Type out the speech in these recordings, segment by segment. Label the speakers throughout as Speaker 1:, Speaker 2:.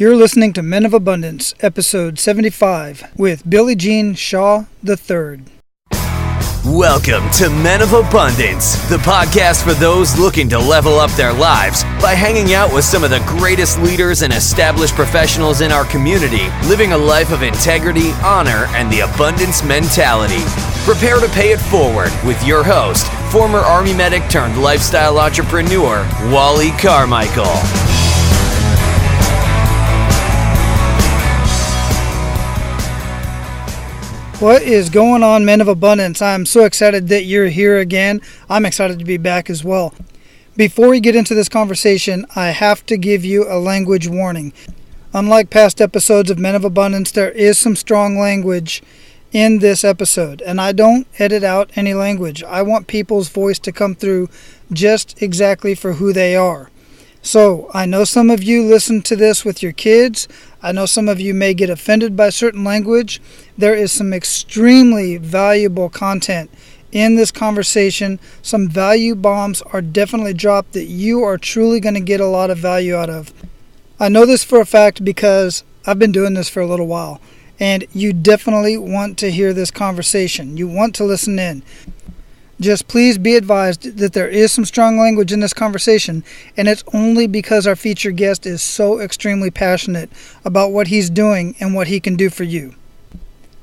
Speaker 1: You're listening to Men of Abundance, episode 75, with Billie Jean Shaw III.
Speaker 2: Welcome to Men of Abundance, the podcast for those looking to level up their lives by hanging out with some of the greatest leaders and established professionals in our community, living a life of integrity, honor, and the abundance mentality. Prepare to pay it forward with your host, former Army medic turned lifestyle entrepreneur, Wally Carmichael.
Speaker 1: What is going on, Men of Abundance? I'm so excited that you're here again. I'm excited to be back as well. Before we get into this conversation, I have to give you a language warning. Unlike past episodes of Men of Abundance, there is some strong language in this episode, and I don't edit out any language. I want people's voice to come through just exactly for who they are. So, I know some of you listen to this with your kids. I know some of you may get offended by certain language. There is some extremely valuable content in this conversation. Some value bombs are definitely dropped that you are truly going to get a lot of value out of. I know this for a fact because I've been doing this for a little while, and you definitely want to hear this conversation. You want to listen in. Just please be advised that there is some strong language in this conversation, and it's only because our featured guest is so extremely passionate about what he's doing and what he can do for you.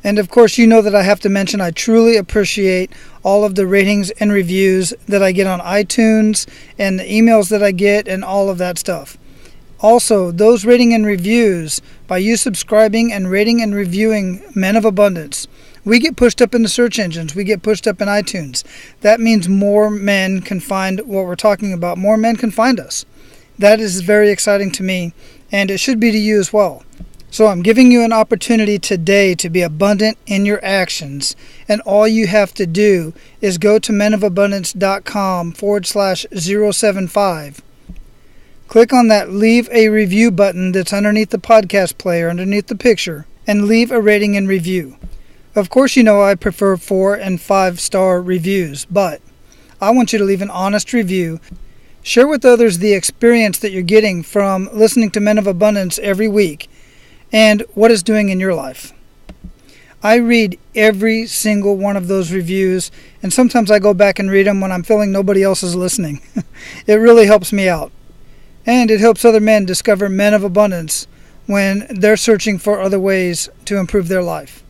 Speaker 1: And of course, you know that I have to mention I truly appreciate all of the ratings and reviews that I get on iTunes and the emails that I get and all of that stuff. Also, those rating and reviews, by you subscribing and rating and reviewing Men of Abundance, we get pushed up in the search engines. We get pushed up in iTunes. That means more men can find what we're talking about. More men can find us. That is very exciting to me, and it should be to you as well. So I'm giving you an opportunity today to be abundant in your actions, and all you have to do is go to menofabundance.com/075. Click on that Leave a Review button that's underneath the podcast player, underneath the picture, and leave a rating and review. Of course, you know I prefer 4 and 5-star reviews, but I want you to leave an honest review. Share with others the experience that you're getting from listening to Men of Abundance every week and what it's doing in your life. I read every single one of those reviews, and sometimes I go back and read them when I'm feeling nobody else is listening. It really helps me out. And it helps other men discover Men of Abundance when they're searching for other ways to improve their life.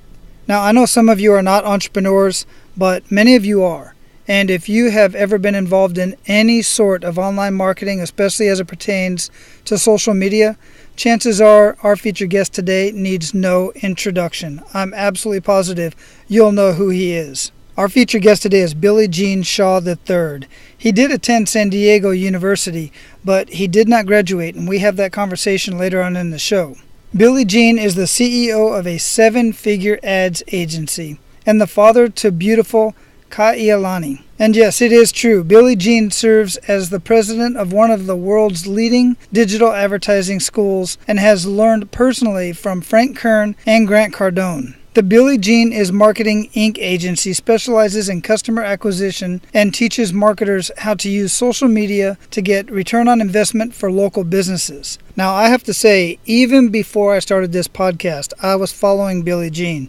Speaker 1: Now, I know some of you are not entrepreneurs, but many of you are. And if you have ever been involved in any sort of online marketing, especially as it pertains to social media, chances are our featured guest today needs no introduction. I'm absolutely positive you'll know who he is. Our featured guest today is Billie Jean Shaw III. He did attend San Diego University, but he did not graduate, and we have that conversation later on in the show. Billie Jean is the CEO of a 7-figure ads agency and the father to beautiful Ka'ialani. And yes, it is true. Billie Jean serves as the president of one of the world's leading digital advertising schools and has learned personally from Frank Kern and Grant Cardone. The Billie Jean is Marketing Inc. agency specializes in customer acquisition and teaches marketers how to use social media to get return on investment for local businesses. Now, I have to say, even before I started this podcast, I was following Billie Jean.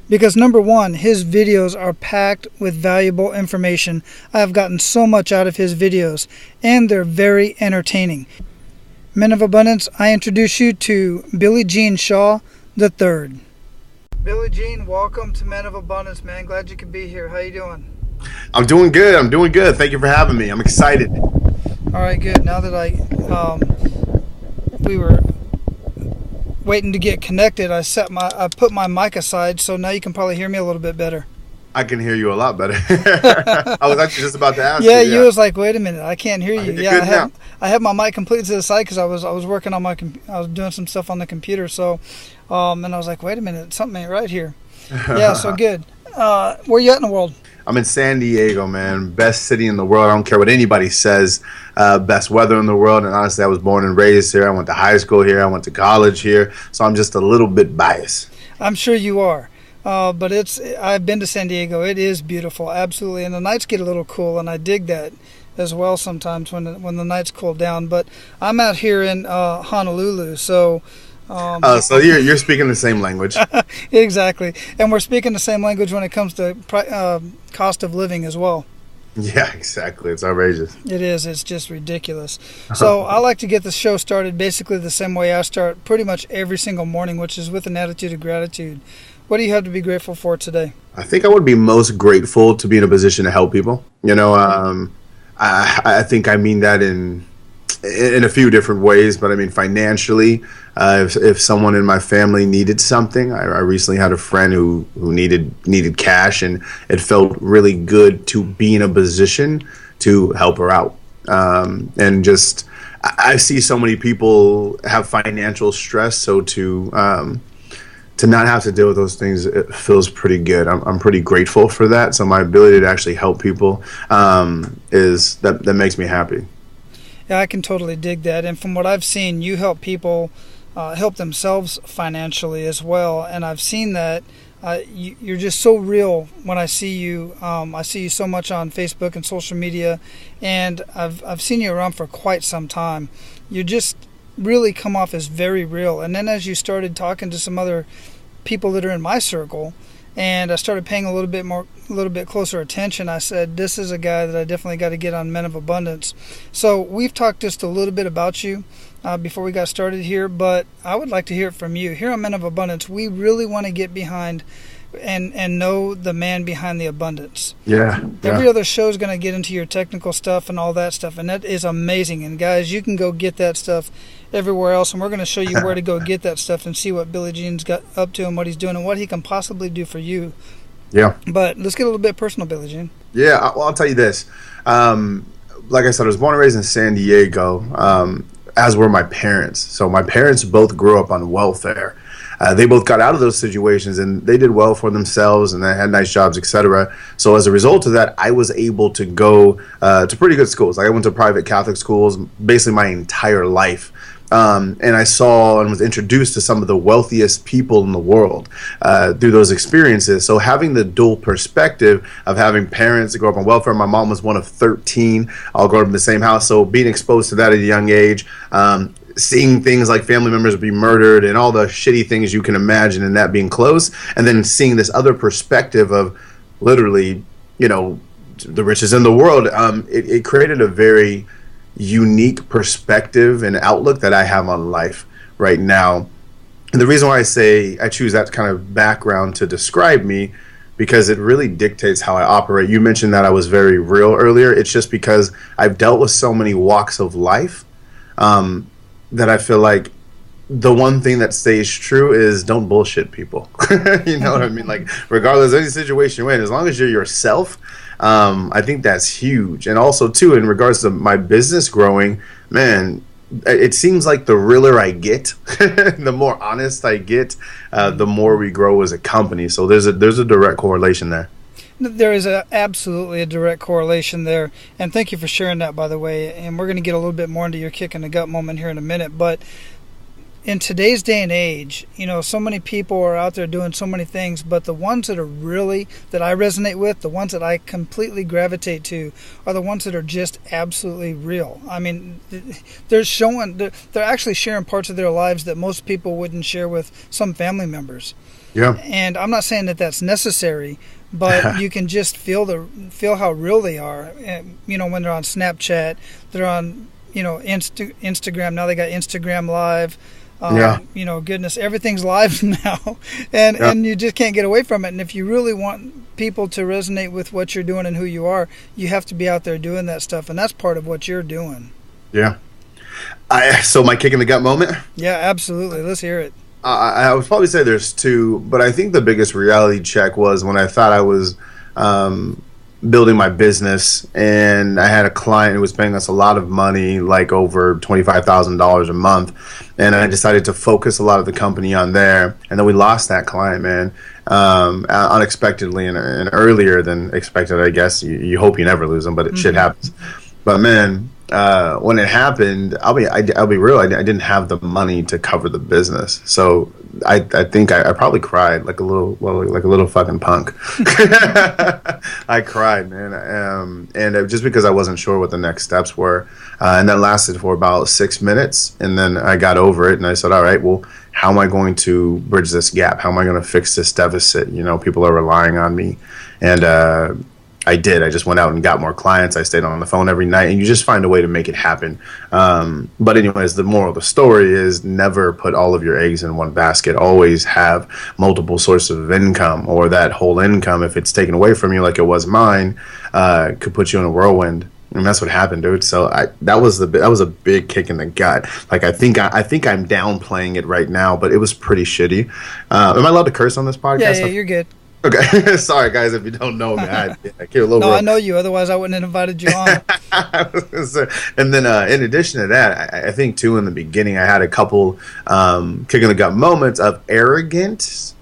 Speaker 1: Because number one, his videos are packed with valuable information. I have gotten so much out of his videos, and they're very entertaining. Men of Abundance, I introduce you to Billie Jean Shaw III. Billie Jean, welcome to Men of Abundance, man. Glad you could be here. How you doing?
Speaker 3: I'm doing good. Thank you for having me. I'm excited.
Speaker 1: All right, good. Now that we were waiting to get connected, I put my mic aside, so now you can probably hear me a little bit better.
Speaker 3: I can hear you a lot better. I was actually just about to ask
Speaker 1: you.
Speaker 3: Yeah,
Speaker 1: you was like, wait a minute, I can't hear you. I had my mic completely to the side because I was working on I was doing some stuff on the computer. So, and I was like, wait a minute, something ain't right here. Yeah, so good. Where you at in the world?
Speaker 3: I'm in San Diego, man. Best city in the world. I don't care what anybody says. Best weather in the world. And honestly, I was born and raised here. I went to high school here. I went to college here. So I'm just a little bit biased.
Speaker 1: I'm sure you are. But I've been to San Diego. It is beautiful, absolutely. And the nights get a little cool, and I dig that as well sometimes when the nights cool down. But I'm out here in Honolulu, so
Speaker 3: So you're speaking the same language.
Speaker 1: Exactly. And we're speaking the same language when it comes to cost of living as well.
Speaker 3: Yeah, exactly. It's outrageous.
Speaker 1: It is. It's just ridiculous. So I like to get the show started basically the same way I start pretty much every single morning, which is with an attitude of gratitude. What do you have to be grateful for today?
Speaker 3: I think I would be most grateful to be in a position to help people. I think I mean that in a few different ways, but I mean financially. If someone in my family needed something, I recently had a friend who needed cash, and it felt really good to be in a position to help her out. And just I see so many people have financial stress, so to not have to deal with those things, it feels pretty good. I'm pretty grateful for that. So my ability to actually help people is that makes me happy.
Speaker 1: Yeah, I can totally dig that. And from what I've seen, you help people help themselves financially as well. And I've seen that you're just so real when I see you. I see you so much on Facebook and social media, and I've seen you around for quite some time. You just really come off as very real. And then as you started talking to some other people that are in my circle, and I started paying a little bit closer attention, I said, this is a guy that I definitely got to get on Men of Abundance. So we've talked just a little bit about you before we got started here, but I would like to hear it from you. Here on Men of Abundance, we really want to get behind and know the man behind the abundance.
Speaker 3: Yeah.
Speaker 1: Every other show is going to get into your technical stuff and all that stuff, and that is amazing. And guys, you can go get that stuff everywhere else, and we're going to show you where to go get that stuff and see what Billy Jean's got up to and what he's doing and what he can possibly do for you.
Speaker 3: Yeah.
Speaker 1: But let's get a little bit personal, Billy Jean.
Speaker 3: Yeah, well, I'll tell you this. Like I said, I was born and raised in San Diego, as were my parents. So my parents both grew up on welfare. They both got out of those situations, and they did well for themselves, and they had nice jobs, etc. So as a result of that, I was able to go to pretty good schools. Like I went to private Catholic schools basically my entire life. And I saw and was introduced to some of the wealthiest people in the world through those experiences. So having the dual perspective of having parents that grew up on welfare, my mom was one of 13, all grew up in the same house. So being exposed to that at a young age, seeing things like family members be murdered and all the shitty things you can imagine, and that being close, and then seeing this other perspective of literally, the richest in the world, it created a very unique perspective and outlook that I have on life right now. And the reason why I choose that kind of background to describe me, because it really dictates how I operate. You mentioned that I was very real earlier. It's just because I've dealt with so many walks of life that I feel like the one thing that stays true is don't bullshit people. You know what I mean? Like, regardless of any situation you're in, as long as you're yourself, I think that's huge. And also, too, in regards to my business growing, man, it seems like the realer I get, the more honest I get, the more we grow as a company. So there's a direct correlation there.
Speaker 1: There is absolutely a direct correlation there. And thank you for sharing that, by the way. And we're going to get a little bit more into your kick in the gut moment here in a minute. But in today's day and age, so many people are out there doing so many things, but the ones that I resonate with, the ones that I completely gravitate to, are the ones that are just absolutely real. I mean, they're actually sharing parts of their lives that most people wouldn't share with some family members.
Speaker 3: Yeah.
Speaker 1: And I'm not saying that that's necessary, but you can just feel how real they are. When they're on Snapchat, they're on Instagram. Now they got Instagram Live. Goodness, everything's live now, and you just can't get away from it. And if you really want people to resonate with what you're doing and who you are, you have to be out there doing that stuff, and that's part of what you're doing.
Speaker 3: Yeah. So my kick in the gut moment?
Speaker 1: Yeah, absolutely. Let's hear it.
Speaker 3: I would probably say there's two, but I think the biggest reality check was when I thought I was building my business, and I had a client who was paying us a lot of money, like over $25,000 a month, and I decided to focus a lot of the company on there, and then we lost that client, man, unexpectedly and earlier than expected, I guess. You hope you never lose them, but shit happens. But man, when it happened, I'll be real. I didn't have the money to cover the business, so I think I probably cried like a little fucking punk. I cried, man, and just because I wasn't sure what the next steps were, and that lasted for about 6 minutes, and then I got over it, and I said, all right, well, how am I going to bridge this gap? How am I going to fix this deficit? You know, people are relying on me, and I did. I just went out and got more clients. I stayed on the phone every night, and you just find a way to make it happen. But anyways, the moral of the story is never put all of your eggs in one basket. Always have multiple sources of income, or that whole income, if it's taken away from you like it was mine, could put you in a whirlwind. And that's what happened, dude. So that was a big kick in the gut. Like I think I'm downplaying it right now, but it was pretty shitty. Am I allowed to curse on this podcast?
Speaker 1: Yeah, you're good.
Speaker 3: Okay, sorry guys if you don't know me. I care a little.
Speaker 1: No, I know you. Otherwise, I wouldn't have invited you on.
Speaker 3: And then, in addition to that, I think too in the beginning, I had a couple kick in the gut moments of arrogance,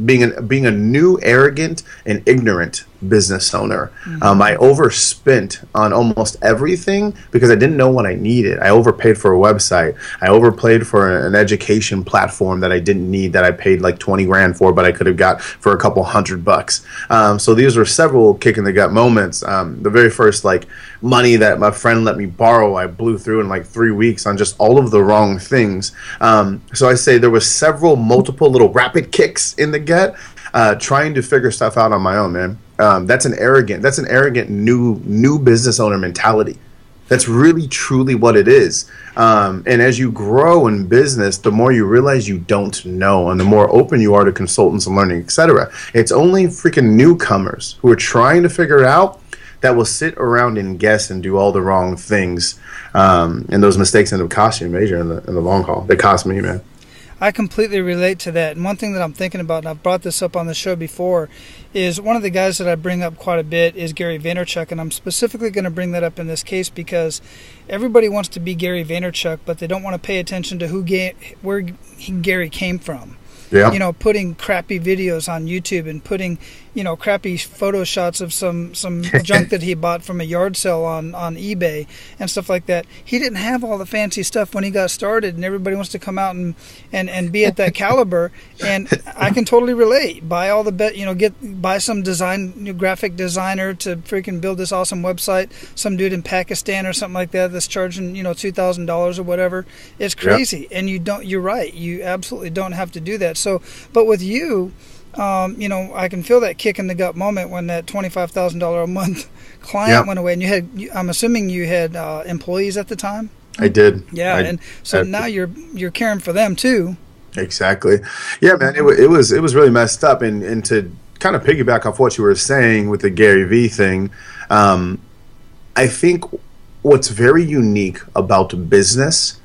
Speaker 3: being a new arrogant and ignorant business owner. I overspent on almost everything because I didn't know what I needed. I overpaid for a website. I overpaid for an education platform that I didn't need, that I paid like 20 grand for, but I could have got for a couple $100. So these were several kick in the gut moments. The very first like money that my friend let me borrow, I blew through in like 3 weeks on just all of the wrong things. So I say there was multiple little rapid kicks in the gut, trying to figure stuff out on my own, man. That's an arrogant new business owner mentality. That's really truly what it is. And as you grow in business, the more you realize you don't know, and the more open you are to consultants and learning, etc. It's only freaking newcomers who are trying to figure it out that will sit around and guess and do all the wrong things. And those mistakes end up costing you major in the long haul. They cost me, man.
Speaker 1: I completely relate to that. And one thing that I'm thinking about, and I've brought this up on the show before, is one of the guys that I bring up quite a bit is Gary Vaynerchuk. And I'm specifically going to bring that up in this case because everybody wants to be Gary Vaynerchuk, but they don't want to pay attention to where Gary came from.
Speaker 3: Yeah.
Speaker 1: You know, putting crappy videos on YouTube and putting, crappy photo shots of some junk that he bought from a yard sale on eBay and stuff like that. He didn't have all the fancy stuff when he got started, and everybody wants to come out and be at that caliber. And I can totally relate. Buy all the buy some graphic designer to freaking build this awesome website. Some dude in Pakistan or something like that that's charging $2,000 or whatever. It's crazy, and you're right. You absolutely don't have to do that. So, but with you, I can feel that kick in the gut moment when that $25,000 a month client went away, and I'm assuming you had employees at the time.
Speaker 3: I did.
Speaker 1: Yeah, and so now you're caring for them too.
Speaker 3: Exactly. Yeah, man. It was really messed up, and to kind of piggyback off what you were saying with the Gary V thing, I think what's very unique about business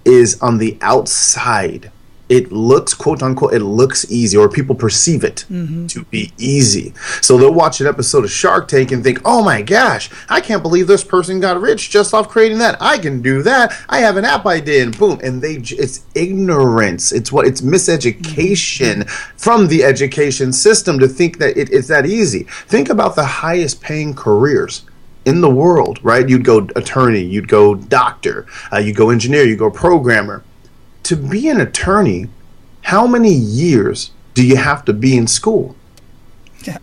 Speaker 3: is on the outside, it looks, quote unquote, it looks easy, or people perceive it to be easy. So they'll watch an episode of Shark Tank and think, oh my gosh, I can't believe this person got rich just off creating that. I can do that. I have an app I did, and boom. And it's ignorance. It's miseducation from the education system to think that it's that easy. Think about the highest paying careers in the world, right? You'd go attorney, you'd go doctor, you'd go engineer, you'd go programmer. To be an attorney, how many years do you have to be in school?
Speaker 1: Yeah,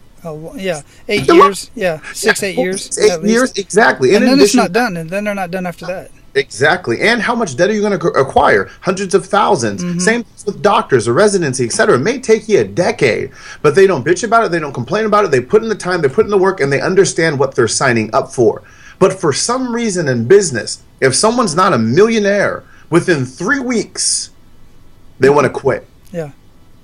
Speaker 1: 8 years. Yeah, 8 years.
Speaker 3: 8 years, exactly.
Speaker 1: And then it's not done, and then they're not done after that.
Speaker 3: Exactly. And how much debt are you going to acquire? Hundreds of thousands. Same with doctors or residency, etc. It may take you a decade, but they don't bitch about it. They don't complain about it. They put in the time, they put in the work, and they understand what they're signing up for. But for some reason in business, if someone's not a millionaire within 3 weeks, they want to quit.
Speaker 1: Yeah.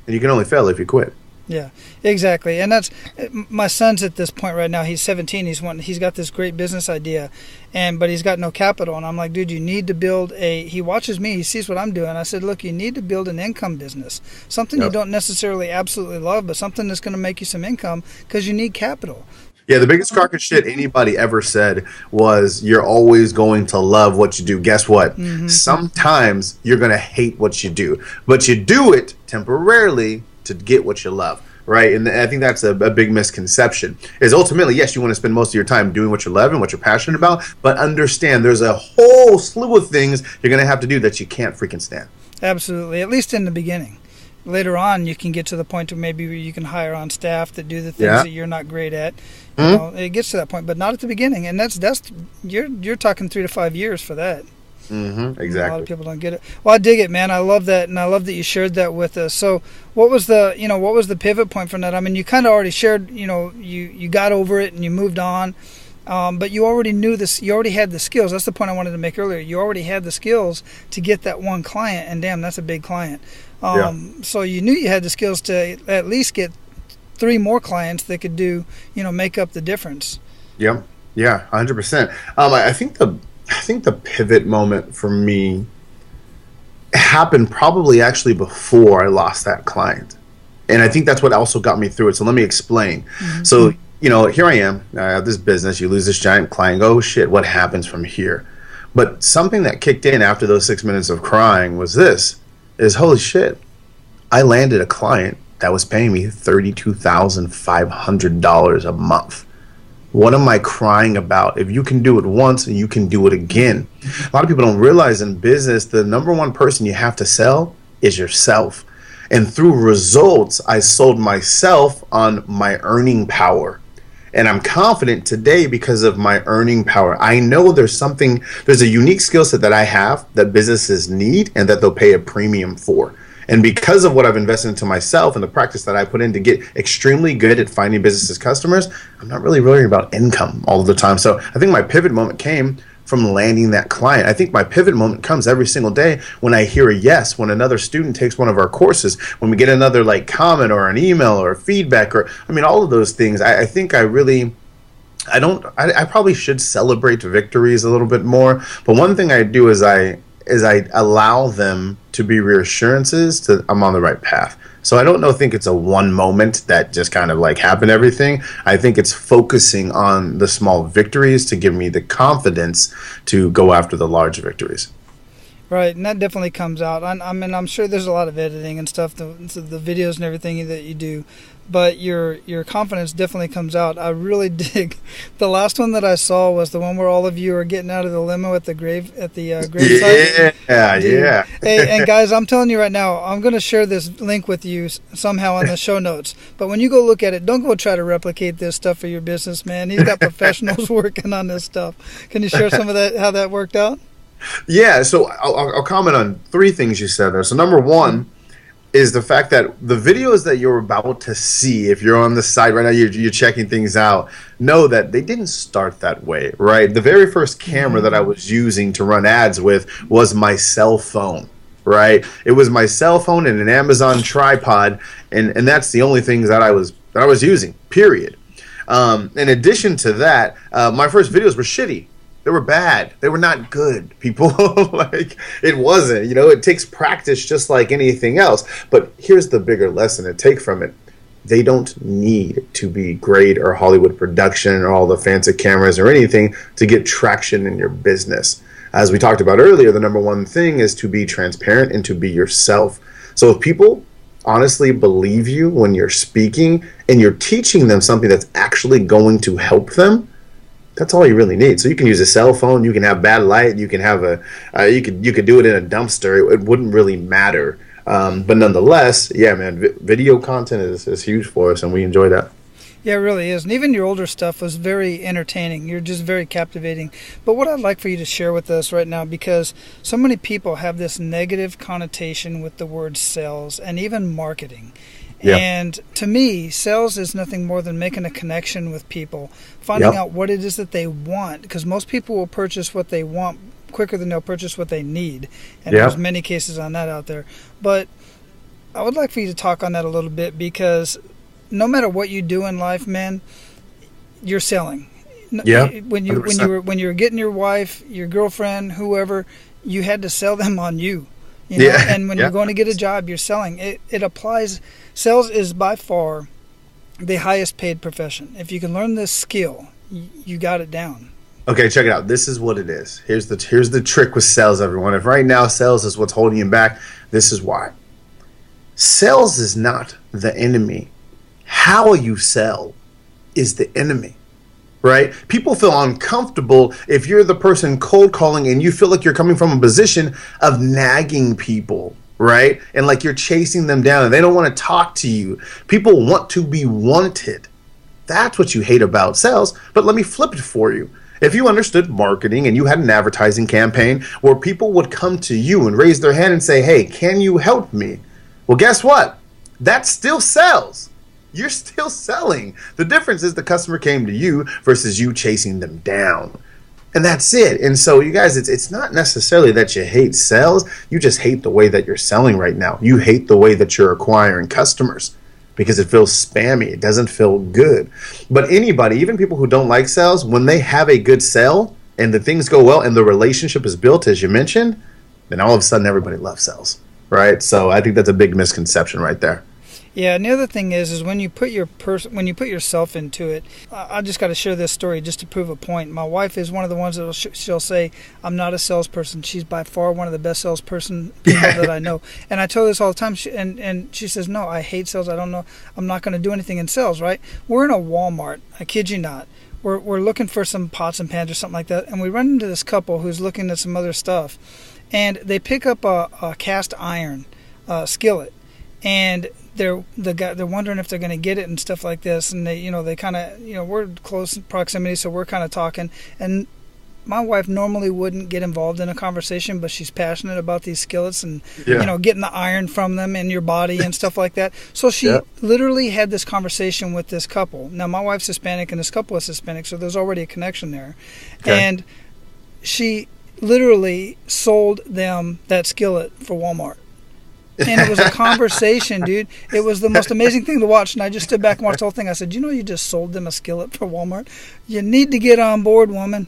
Speaker 3: And you can only fail if you quit.
Speaker 1: Yeah, exactly. And that's my son's at this point right now. He's 17. He's got this great business idea, but he's got no capital. And I'm like, dude, you need to build he watches me. He sees what I'm doing. I said, look, you need to build an income business, something you don't necessarily absolutely love, but something that's going to make you some income because you need capital.
Speaker 3: Yeah, the biggest crock of shit anybody ever said was you're always going to love what you do. Guess what? Sometimes you're going to hate what you do, but you do it temporarily to get what you love, right? And I think that's a big misconception, is ultimately, yes, you want to spend most of your time doing what you love and what you're passionate about, but understand there's a whole slew of things you're going to have to do that you can't freaking stand.
Speaker 1: Absolutely, at least in the beginning. later on you can get to the point where maybe you can hire on staff that do the things
Speaker 3: Yeah.
Speaker 1: that you're not great at. You know, it gets to that point, but not at the beginning. And that's you're talking 3 to 5 years for that.
Speaker 3: Exactly.
Speaker 1: A lot of people don't get it. Well, I dig it, man. I love that, and I love that you shared that with us. So, what was the pivot point from that? I mean, you kind of already shared. You got over it and you moved on, but you already knew this. You already had the skills. That's the point I wanted to make earlier. You already had the skills to get that one client, and damn, that's a big client. So you knew you had the skills to at least get 3 more clients that could make up the difference.
Speaker 3: Yep. Yeah. 100%. I think the pivot moment for me happened probably actually before I lost that client. And I think that's what also got me through it. So let me explain. So, here I am. I have this business. You lose this giant client. Oh, shit, what happens from here? But something that kicked in after those 6 minutes of crying was holy shit, I landed a client that was paying me $32,500 a month. What am I crying about? If you can do it once, you can do it again. A lot of people don't realize in business, the number one person you have to sell is yourself. And through results, I sold myself on my earning power. And I'm confident today because of my earning power. I know there's a unique skill set that I have that businesses need and that they'll pay a premium for. And because of what I've invested into myself and the practice that I put in to get extremely good at finding businesses customers, I'm not really worrying about income all the time. So I think my pivot moment came from landing that client. I think my pivot moment comes every single day when I hear a yes, when another student takes one of our courses, when we get another comment or an email or feedback, or all of those things. I think I probably should celebrate victories a little bit more. But one thing I do is I allow them to be reassurances to I'm on the right path. So I think it's a one moment that just kind of happened everything. I think it's focusing on the small victories to give me the confidence to go after the large victories.
Speaker 1: Right, and that definitely comes out. I'm sure there's a lot of editing and stuff, the videos and everything that you do, but your confidence definitely comes out. I really dig. The last one that I saw was the one where all of you are getting out of the limo at the gravesite.
Speaker 3: Yeah.
Speaker 1: Hey, and guys, I'm telling you right now, I'm going to share this link with you somehow on the show notes. But when you go look at it, don't go try to replicate this stuff for your business, man. He's got professionals working on this stuff. Can you share some of that, how that worked out?
Speaker 3: Yeah, so I'll comment on 3 things you said there. So number 1 is the fact that the videos that you're about to see, if you're on the site right now, you're checking things out, know that they didn't start that way, right? The very first camera that I was using to run ads with was my cell phone, right? It was my cell phone and an Amazon tripod, and that's the only things that I was using, period. In addition to that, my first videos were shitty. They were bad. They were not good, people. It wasn't. It takes practice just like anything else. But here's the bigger lesson to take from it. They don't need to be great or Hollywood production or all the fancy cameras or anything to get traction in your business. As we talked about earlier, the number 1 thing is to be transparent and to be yourself. So if people honestly believe you when you're speaking and you're teaching them something that's actually going to help them, that's all you really need. So you can use a cell phone, you can have bad light, you can have you could do it in a dumpster. It wouldn't really matter. But nonetheless, yeah, man, video content is huge for us, and we enjoy that.
Speaker 1: Yeah, it really is. And even your older stuff was very entertaining. You're just very captivating. But what I'd like for you to share with us right now, because so many people have this negative connotation with the word sales and even marketing. Yeah. And to me, sales is nothing more than making a connection with people, finding out what it is that they want, because most people will purchase what they want quicker than they'll purchase what they need. And there's many cases on that out there. But I would like for you to talk on that a little bit, because no matter what you do in life, man, you're selling. When you were getting your wife, your girlfriend, whoever, you had to sell them on you. And when you're going to get a job, you're selling. It applies. Sales is by far the highest paid profession. If you can learn this skill, you got it down.
Speaker 3: Okay, check it out. This is what it is. Here's the trick with sales, everyone. If right now sales is what's holding you back, this is why. Sales is not the enemy. How you sell is the enemy. Right? People feel uncomfortable if you're the person cold calling and you feel like you're coming from a position of nagging people. right? And like you're chasing them down and they don't want to talk to you. People want to be wanted. That's what you hate about sales. But let me flip it for you. If you understood marketing and you had an advertising campaign where people would come to you and raise their hand and say, hey, can you help me? Well, guess what? That still sells. You're still selling. The difference is the customer came to you versus you chasing them down. And that's it. And so, you guys, it's not necessarily that you hate sales. You just hate the way that you're selling right now. You hate the way that you're acquiring customers because it feels spammy. It doesn't feel good. But anybody, even people who don't like sales, when they have a good sale and the things go well and the relationship is built, as you mentioned, then all of a sudden everybody loves sales, right? So I think that's a big misconception right there.
Speaker 1: Yeah, and the other thing is when you put yourself into it, I just got to share this story just to prove a point. My wife is one of the ones that she'll say, I'm not a salesperson. She's by far one of the best salesperson people that I know. And I tell her this all the time, and she says, no, I hate sales. I don't know. I'm not going to do anything in sales, right? We're in a Walmart. I kid you not. We're looking for some pots and pans or something like that, and we run into this couple who's looking at some other stuff, and they pick up a cast iron skillet, and they're wondering if they're going to get it and stuff like this, and they kind of, we're close proximity, so we're kind of talking, and my wife normally wouldn't get involved in a conversation, but she's passionate about these skillets and getting the iron from them in your body and stuff like that. So she literally had this conversation with this couple. Now my wife's Hispanic and this couple is Hispanic, so there's already a connection there. Okay. And she literally sold them that skillet for Walmart. And it was a conversation, dude. It was the most amazing thing to watch. And I just stood back and watched the whole thing. I said, you just sold them a skillet for Walmart? You need to get on board, woman.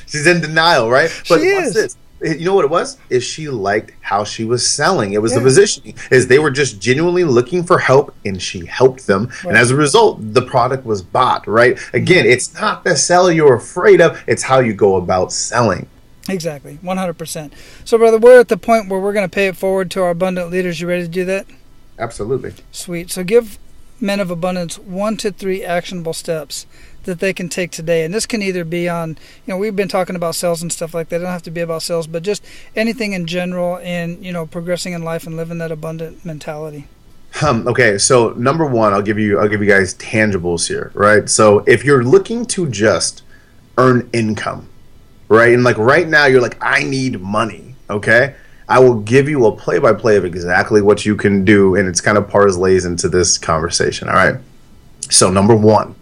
Speaker 3: She's in denial, right?
Speaker 1: But she is.
Speaker 3: This. You know what it was? Is she liked how she was selling. It was the positioning. Is they were just genuinely looking for help, and she helped them. Right. And as a result, the product was bought, right? Again, it's not the seller you're afraid of. It's how you go about selling.
Speaker 1: Exactly, 100%. So, brother, we're at the point where we're going to pay it forward to our abundant leaders. You ready to do that?
Speaker 3: Absolutely.
Speaker 1: Sweet. So give men of abundance 1 to 3 actionable steps that they can take today. And this can either be on, we've been talking about sales and stuff like that. It don't have to be about sales, but just anything in general in, progressing in life and living that abundant mentality.
Speaker 3: Okay, so number one, I'll give you guys tangibles here, right? So if you're looking to just earn income, right? And like right now you're like, I need money, okay? I will give you a play-by-play of exactly what you can do, and it's kind of parlays into this conversation, all right? So number one,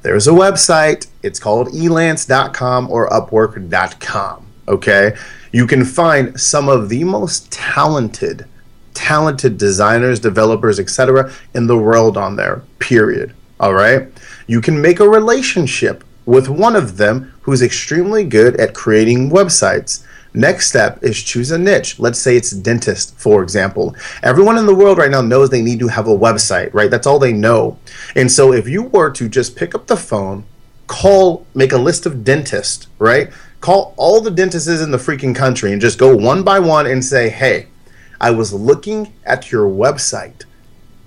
Speaker 3: there's a website. It's called elance.com or upwork.com, okay? You can find some of the most talented designers, developers, etc. in the world on there, period, all right? You can make a relationship with one of them who's extremely good at creating websites. Next step is choose a niche. Let's say it's dentist, for example. Everyone in the world right now knows they need to have a website, right? That's all they know. And so if you were to just pick up the phone, make a list of dentists, right? Call all the dentists in the freaking country and just go one by one and say, hey, I was looking at your website.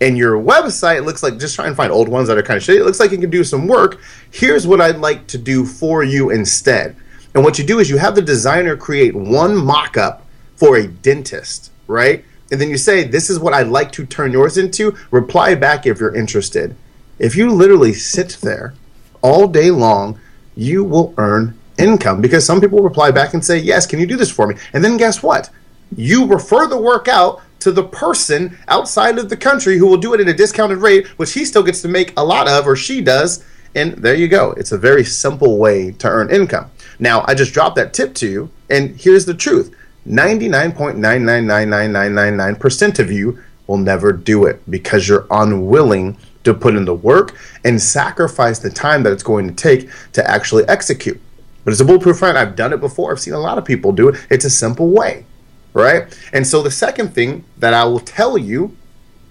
Speaker 3: And your website looks like, just try and find old ones that are kind of shitty. It looks like you can do some work. Here's what I'd like to do for you instead. And what you do is you have the designer create one mock-up for a dentist, right? And then you say, this is what I'd like to turn yours into. Reply back if you're interested. If you literally sit there all day long, you will earn income because some people reply back and say, yes, can you do this for me? And then guess what? You refer the work out to the person outside of the country who will do it at a discounted rate, which he still gets to make a lot of, or she does. And there you go. It's a very simple way to earn income. Now, I just dropped that tip to you, and here's the truth. 99.9999999% of you will never do it because you're unwilling to put in the work and sacrifice the time that it's going to take to actually execute. But it's a bulletproof plan. I've done it before. I've seen a lot of people do it. It's a simple way, right? And so the second thing that I will tell you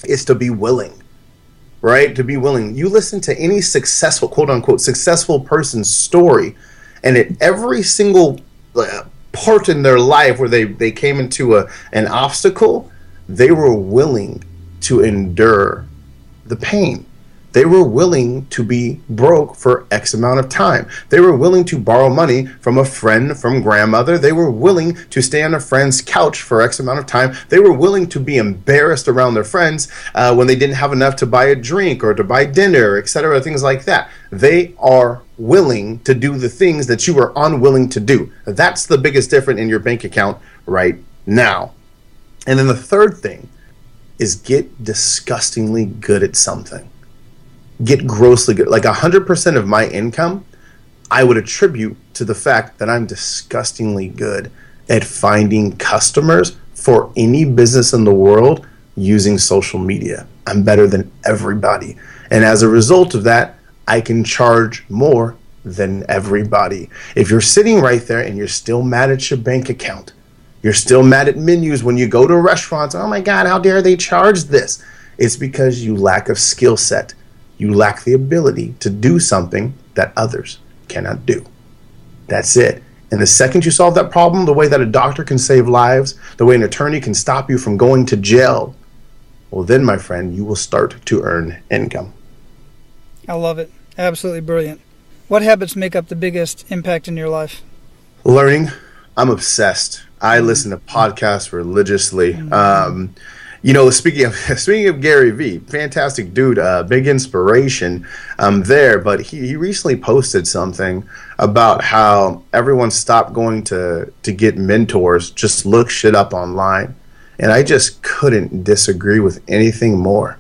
Speaker 3: is to be willing. Right? To be willing. You listen to any successful, quote unquote, successful person's story, and at every single part in their life where they came into an obstacle, they were willing to endure the pain. They were willing to be broke for X amount of time. They were willing to borrow money from a friend, from grandmother. They were willing to stay on a friend's couch for X amount of time. They were willing to be embarrassed around their friends when they didn't have enough to buy a drink or to buy dinner, etc., things like that. They are willing to do the things that you are unwilling to do. That's the biggest difference in your bank account right now. And then the third thing is get disgustingly good at something. Get grossly good. Like 100% of my income, I would attribute to the fact that I'm disgustingly good at finding customers for any business in the world using social media. I'm better than everybody. And as a result of that, I can charge more than everybody. If you're sitting right there and you're still mad at your bank account, you're still mad at menus when you go to restaurants, oh my God, how dare they charge this? It's because you lack a skill set. You lack the ability to do something that others cannot do. That's it. And the second you solve that problem, the way that a doctor can save lives, the way an attorney can stop you from going to jail, well then, my friend, you will start to earn income.
Speaker 1: I love it. Absolutely brilliant. What habits make up the biggest impact in your life?
Speaker 3: Learning. I'm obsessed. I listen to podcasts religiously. Speaking of Gary Vee, fantastic dude, big inspiration there. But he recently posted something about how everyone stopped going to get mentors, just look shit up online. And I just couldn't disagree with anything more.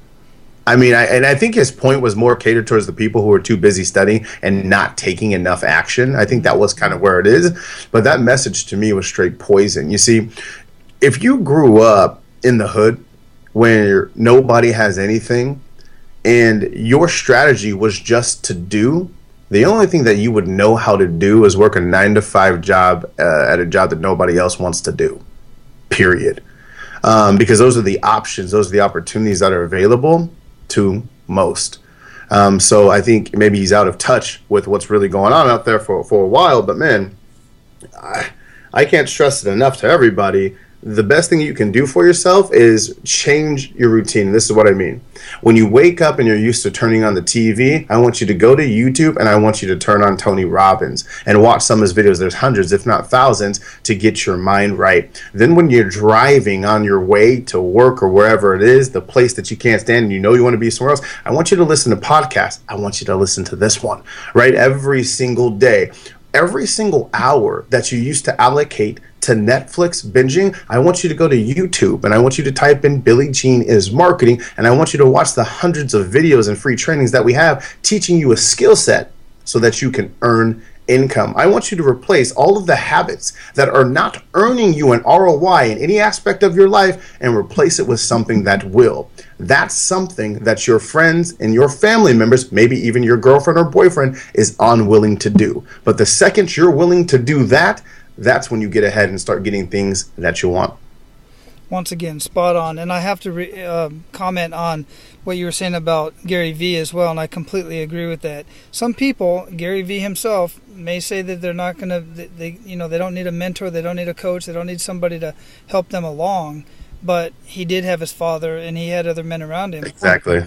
Speaker 3: I mean, I think his point was more catered towards the people who are too busy studying and not taking enough action. I think that was kind of where it is. But that message to me was straight poison. You see, if you grew up in the hood where nobody has anything and your strategy was just to do, the only thing that you would know how to do is work a 9-to-5 job at a job that nobody else wants to do, period. Because those are the options, those are the opportunities that are available to most. So I think maybe he's out of touch with what's really going on out there for a while. But man, I can't stress it enough to everybody. The best thing you can do for yourself is change your routine. This is what I mean. When you wake up and you're used to turning on the TV, I want you to go to YouTube and I want you to turn on Tony Robbins and watch some of his videos. There's hundreds, if not thousands, to get your mind right. Then when you're driving on your way to work or wherever it is, the place that you can't stand and you know you want to be somewhere else, I want you to listen to podcasts. I want you to listen to this one, right? Every single day. Every single hour that you used to allocate to Netflix binging, I want you to go to YouTube and I want you to type in Billie Jean is Marketing, and I want you to watch the hundreds of videos and free trainings that we have teaching you a skill set so that you can earn income. I want you to replace all of the habits that are not earning you an ROI in any aspect of your life and replace it with something that will. That's something that your friends and your family members, maybe even your girlfriend or boyfriend, is unwilling to do. But the second you're willing to do that, that's when you get ahead and start getting things that you want.
Speaker 1: Once again, spot on. And I have to comment on what you were saying about Gary Vee as well, and I completely agree with that. Some people, Gary Vee himself, may say that they're not going to, they don't need a mentor, they don't need a coach, they don't need somebody to help them along. But he did have his father, and he had other men around him.
Speaker 3: Exactly.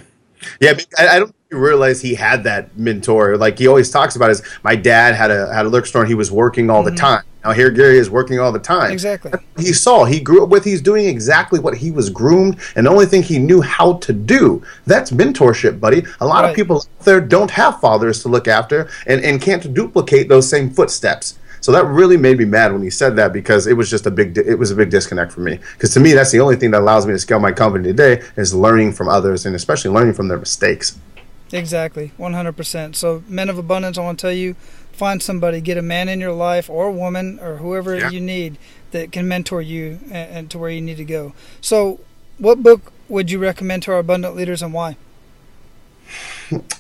Speaker 3: Yeah, I don't realize he had that mentor. Like he always talks about is my dad had a liquor store and he was working all the time. Now here Gary is working all the time.
Speaker 1: Exactly.
Speaker 3: He grew up with, he's doing exactly what he was groomed, and the only thing he knew how to do. That's mentorship, buddy. A lot of people out there don't have fathers to look after and can't duplicate those same footsteps. So that really made me mad when he said that, because it was just a big disconnect for me. Because to me, that's the only thing that allows me to scale my company today is learning from others, and especially learning from their mistakes.
Speaker 1: Exactly, 100%. So men of abundance, I want to tell you, find somebody, get a man in your life or a woman or whoever you need that can mentor you and to where you need to go. So what book would you recommend to our abundant leaders, and why?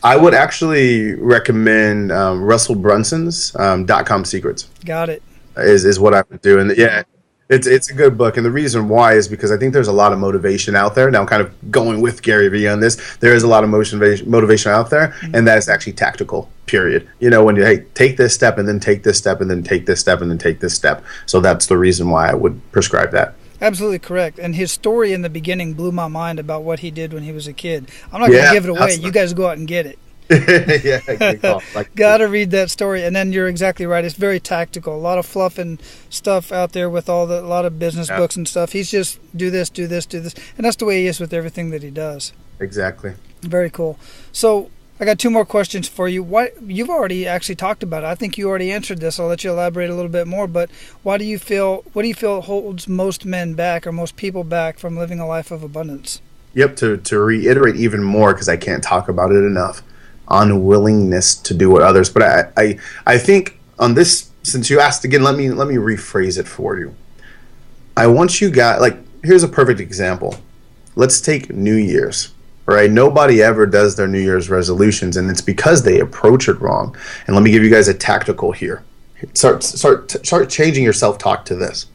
Speaker 3: I would actually recommend Russell Brunson's .com Secrets.
Speaker 1: Got it.
Speaker 3: Is what I would do. And yeah, it's a good book. And the reason why is because I think there's a lot of motivation out there. Now I'm kind of going with Gary Vee on this. There is a lot of motivation out there, and that is actually tactical, period. You know, when you, take this step and then take this step and then take this step and then take this step. So that's the reason why I would prescribe that.
Speaker 1: Absolutely correct. And his story in the beginning blew my mind about what he did when he was a kid. I'm not going to give it away. You guys go out and get it.
Speaker 3: Yeah, good call.
Speaker 1: Gotta read that story. And then you're exactly right. It's very tactical. A lot of fluff and stuff out there with a lot of business books and stuff. He's just do this, do this, do this. And that's the way he is with everything that he does.
Speaker 3: Exactly.
Speaker 1: Very cool. So I got two more questions for you. You've already actually talked about it. I think you already answered this. I'll let you elaborate a little bit more. But what do you feel holds most men back or most people back from living a life of abundance?
Speaker 3: Yep. To reiterate even more, because I can't talk about it enough. Unwillingness to do what others. But I think on this, since you asked again, let me rephrase it for you. I want you guys, here's a perfect example. Let's take New Year's, right? Nobody ever does their New Year's resolutions, and it's because they approach it wrong. And let me give you guys a tactical here. Start changing your self-talk to this.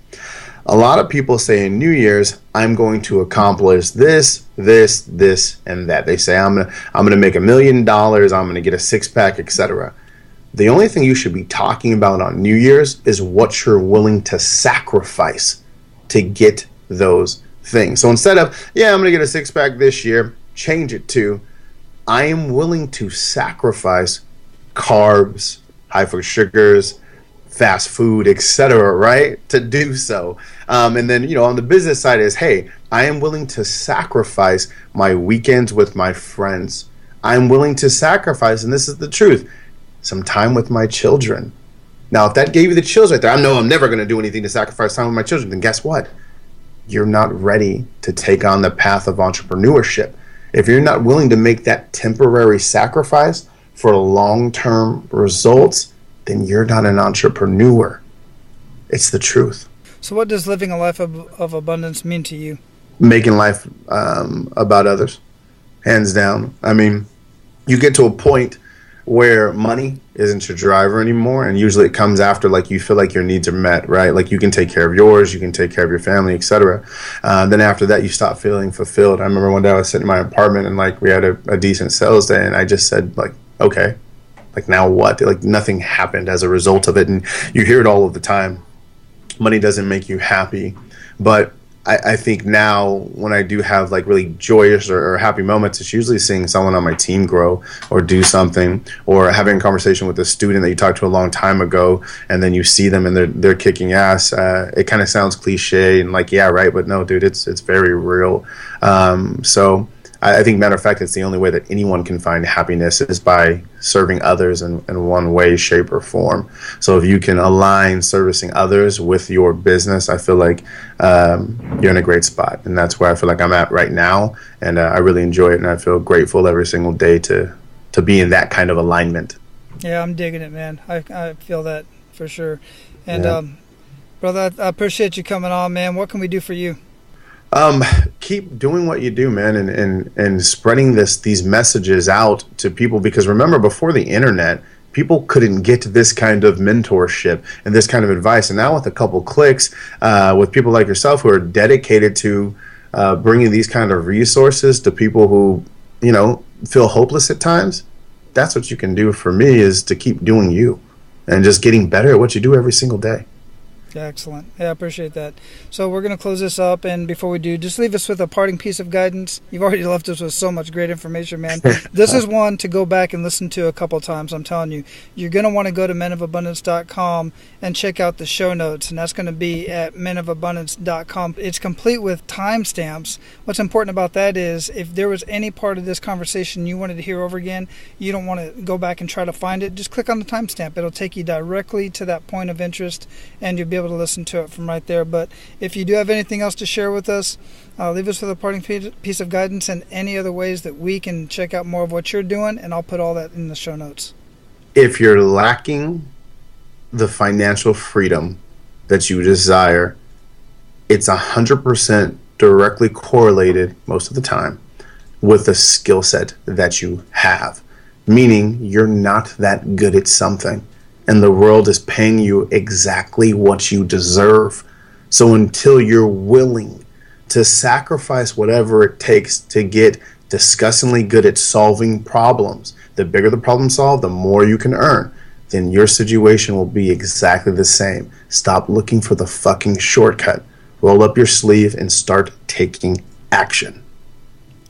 Speaker 3: A lot of people say in New Year's, I'm going to accomplish this, and that. They say I'm gonna make $1 million, I'm gonna get a six-pack, etc. The only thing you should be talking about on New Year's is what you're willing to sacrifice to get those things. So instead of, I'm gonna get a six-pack this year, change it to, I am willing to sacrifice carbs, high fructose sugars, fast food, etc., right, to do so. And then, on the business side is, hey, I am willing to sacrifice my weekends with my friends. I'm willing to sacrifice, and this is the truth, some time with my children. Now, if that gave you the chills right there, I'm never going to do anything to sacrifice time with my children, then guess what? You're not ready to take on the path of entrepreneurship. If you're not willing to make that temporary sacrifice for long-term results, then you're not an entrepreneur. It's the truth.
Speaker 1: So what does living a life of abundance mean to you?
Speaker 3: Making life about others, hands down. I mean, you get to a point where money isn't your driver anymore, and usually it comes after you feel like your needs are met, right? Like you can take care of yours, you can take care of your family, etc. Then after that, you stop feeling fulfilled. I remember one day I was sitting in my apartment and we had a decent sales day, and I just said okay. Now what? Nothing happened as a result of it. And you hear it all of the time. Money doesn't make you happy. But I think now when I do have really joyous or happy moments, it's usually seeing someone on my team grow or do something, or having a conversation with a student that you talked to a long time ago, and then you see them and they're kicking ass. It kind of sounds cliche and yeah, right. But no, dude, it's very real. So I think, matter of fact, it's the only way that anyone can find happiness is by serving others in one way, shape, or form. So if you can align servicing others with your business, I feel like you're in a great spot. And that's where I feel like I'm at right now. And I really enjoy it. And I feel grateful every single day to be in that kind of alignment.
Speaker 1: Yeah, I'm digging it, man. I feel that for sure. And, brother, I appreciate you coming on, man. What can we do for you?
Speaker 3: Keep doing what you do, man, and spreading these messages out to people, because remember, before the internet, people couldn't get this kind of mentorship and this kind of advice. And now with a couple clicks, with people like yourself who are dedicated to bringing these kind of resources to people who, feel hopeless at times, that's what you can do for me, is to keep doing you and just getting better at what you do every single day.
Speaker 1: Excellent. Yeah, I appreciate that. So we're going to close this up, and before we do, just leave us with a parting piece of guidance. You've already left us with so much great information, man. This is one to go back and listen to a couple times, I'm telling you. You're going to want to go to menofabundance.com and check out the show notes, and that's going to be at menofabundance.com. It's complete with timestamps. What's important about that is if there was any part of this conversation you wanted to hear over again, you don't want to go back and try to find it, just click on the timestamp. It'll take you directly to that point of interest, and you'll be able to listen to it from right there. But if you do have anything else to share with us, leave us with a parting piece of guidance and any other ways that we can check out more of what you're doing, and I'll put all that in the show notes.
Speaker 3: If you're lacking the financial freedom that you desire, it's 100% directly correlated most of the time with the skill set that you have, meaning you're not that good at something, and the world is paying you exactly what you deserve. So until you're willing to sacrifice whatever it takes to get disgustingly good at solving problems, the bigger the problem solved, the more you can earn, then your situation will be exactly the same. Stop looking for the fucking shortcut. roll up your sleeve and start taking action.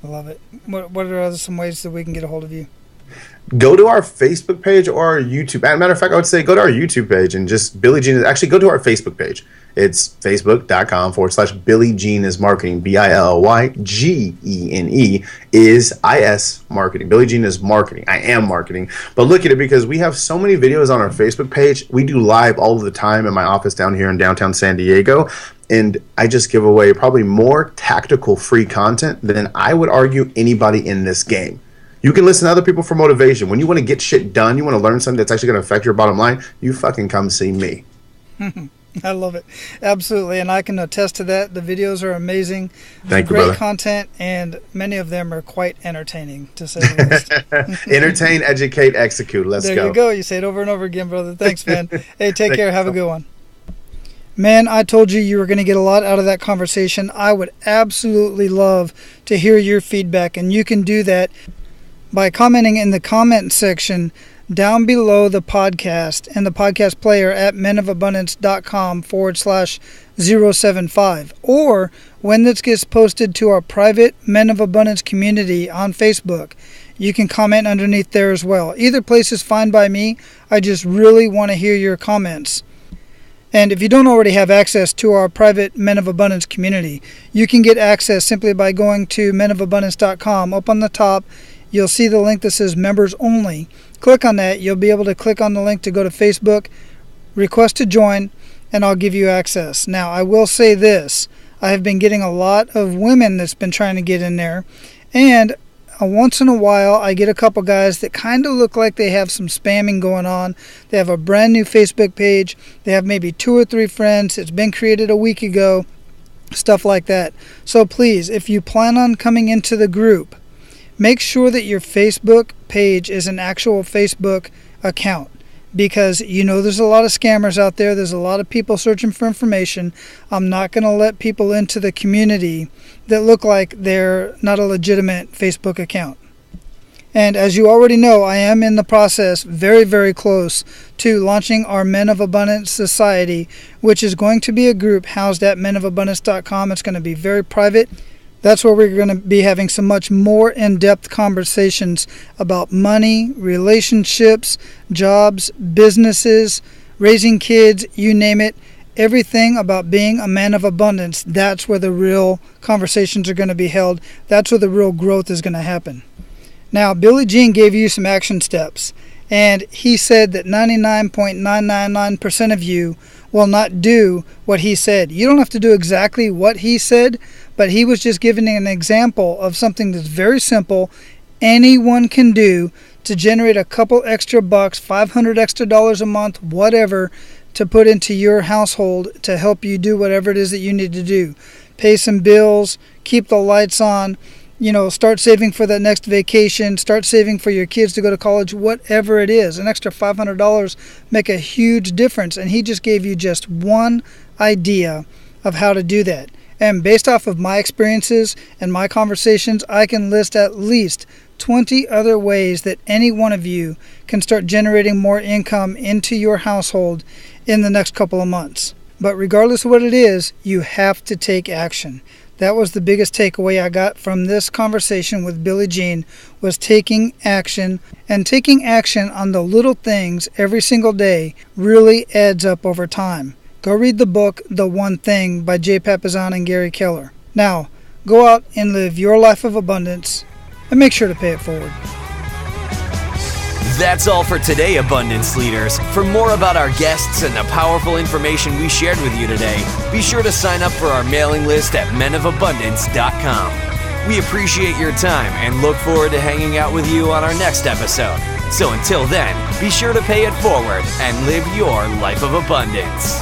Speaker 1: I love it. What are some ways that we can get a hold of you?
Speaker 3: Go to our Facebook page or our YouTube. As a matter of fact, I would say go to our YouTube page and just Billie Jean. Actually, go to our Facebook page. It's facebook.com/Billie Jean is Marketing. BILLYGENE is marketing. Billie Jean is marketing. I am marketing. But look at it, because we have so many videos on our Facebook page. We do live all of the time in my office down here in downtown San Diego. And I just give away probably more tactical free content than I would argue anybody in this game. You can listen to other people for motivation. When you want to get shit done, you want to learn something that's actually going to affect your bottom line, you fucking come see me.
Speaker 1: I love it. Absolutely. And I can attest to that. The videos are amazing.
Speaker 3: Thank you, brother.
Speaker 1: Great content, and many of them are quite entertaining, to say the least.
Speaker 3: Entertain, educate, execute. Let's go.
Speaker 1: There you go. You say it over and over again, brother. Thanks, man. Hey, take care. Have a good one. Man, I told you were going to get a lot out of that conversation. I would absolutely love to hear your feedback, and you can do that by commenting in the comment section down below the podcast and the podcast player at menofabundance.com/075. Or when this gets posted to our private Men of Abundance community on Facebook, you can comment underneath there as well. Either place is fine by me. I just really want to hear your comments. And if you don't already have access to our private Men of Abundance community, you can get access simply by going to menofabundance.com. Up on the top, you'll see the link that says Members Only. Click on that. You'll be able to click on the link to go to Facebook, request to join, and I'll give you access. Now, I will say this. I have been getting a lot of women that's been trying to get in there, and once in a while I get a couple guys that kind of look like they have some spamming going on. They have a brand new Facebook page. They have maybe 2 or 3 friends. It's been created a week ago, stuff like that. So please, if you plan on coming into the group, make sure that your Facebook page is an actual Facebook account, because there's a lot of scammers out there. There's a lot of people searching for information. I'm not going to let people into the community that look like they're not a legitimate Facebook account. And as you already know, I am in the process, very, very close to launching our Men of Abundance Society, which is going to be a group housed at menofabundance.com. It's going to be very private. That's where we're going to be having some much more in-depth conversations about money, relationships, jobs, businesses, raising kids, you name it. Everything about being a man of abundance. That's where the real conversations are going to be held. That's where the real growth is going to happen. Now, Billie Jean gave you some action steps, and he said that 99.999% of you will not do what he said. You don't have to do exactly what he said, but he was just giving an example of something that's very simple, anyone can do to generate a couple extra bucks, $500 extra a month, whatever, to put into your household to help you do whatever it is that you need to do. Pay some bills, keep the lights on, start saving for that next vacation, start saving for your kids to go to college, whatever it is. An extra $500 make a huge difference, and he just gave you just one idea of how to do that. And based off of my experiences and my conversations, I can list at least 20 other ways that any one of you can start generating more income into your household in the next couple of months. But regardless of what it is, you have to take action. That was the biggest takeaway I got from this conversation with Billie Jean, was taking action. And taking action on the little things every single day really adds up over time. Go read the book, The One Thing, by Jay Papasan and Gary Keller. Now, go out and live your life of abundance, and make sure to pay it forward.
Speaker 2: That's all for today, Abundance Leaders. For more about our guests and the powerful information we shared with you today, be sure to sign up for our mailing list at menofabundance.com. We appreciate your time and look forward to hanging out with you on our next episode. So until then, be sure to pay it forward and live your life of abundance.